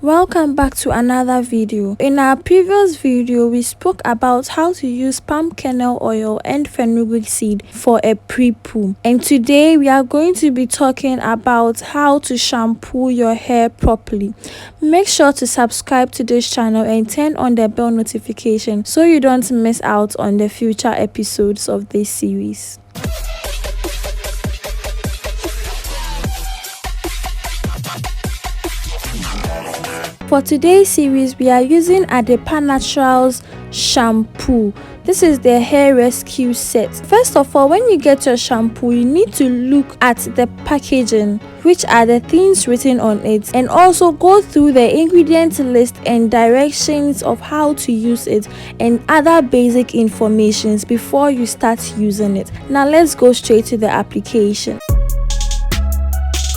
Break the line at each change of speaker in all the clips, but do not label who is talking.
Welcome back to another video. In our previous video, we spoke about how to use palm kernel oil and fenugreek seed for a pre-poo. And today we are going to be talking about how to shampoo your hair properly. Make sure to subscribe to this channel and turn on the bell notification so you don't miss out on the future episodes of this series. For today's series, we are using Adepa Naturals shampoo. This is the hair rescue set. First of all, when you get your shampoo, you need to look at the packaging, which are the things written on it, and also go through the ingredient list and directions of how to use it and other basic informations before you start using it. Now let's go straight to the application.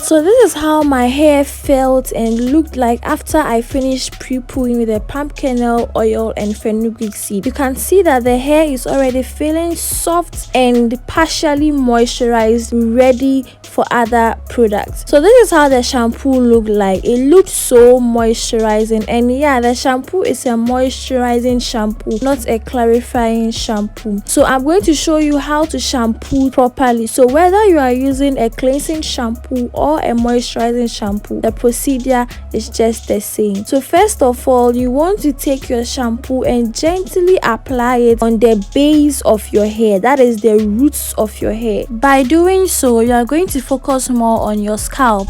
So this is how my hair felt and looked like after I finished pre-pooing with the palm kernel oil and fenugreek seed. You can see that the hair is already feeling soft and partially moisturized, ready for other products. So this is how the shampoo looked like. It looked so moisturizing, and yeah, the shampoo is a moisturizing shampoo, not a clarifying shampoo. So I'm going to show you how to shampoo properly. So whether you are using a cleansing shampoo or a moisturizing shampoo, the procedure is just the same. So first of all, you want to take your shampoo and gently apply it on the base of your hair, that is the roots of your hair. By doing so, you are going to focus more on your scalp.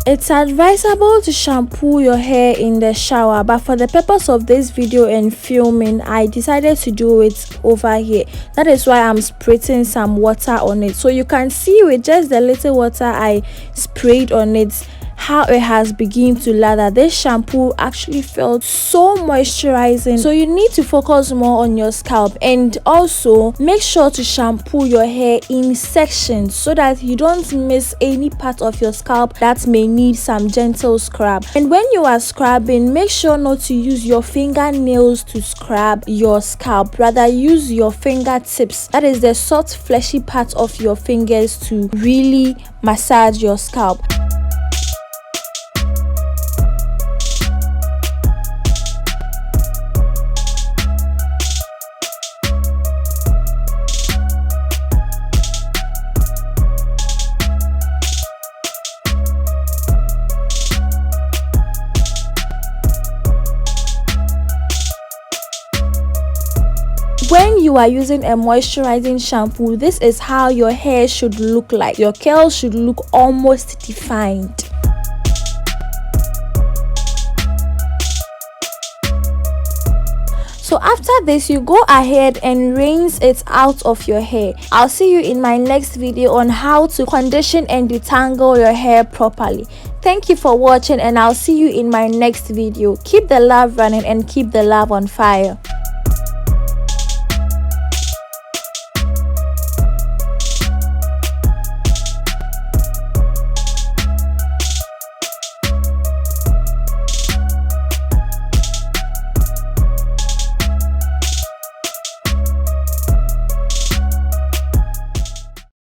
It's advisable to shampoo your hair in the shower, but for the purpose of this video and filming, I decided to do it over here. That is why I'm spraying some water on it. So you can see with just the little water I sprayed on it how it has begun to lather. This shampoo actually felt so moisturizing. So you need to focus more on your scalp, and also make sure to shampoo your hair in sections so that you don't miss any part of your scalp that may need some gentle scrub. And when you are scrubbing, make sure not to use your fingernails to scrub your scalp, rather use your fingertips, that is the soft fleshy part of your fingers, to really massage your scalp. When you are using a moisturizing shampoo, this is how your hair should look like. Your curls should look almost defined. So after this, you go ahead and rinse it out of your hair. I'll see you in my next video on how to condition and detangle your hair properly. Thank you for watching, and I'll see you in my next video. Keep the love running and keep the love on fire.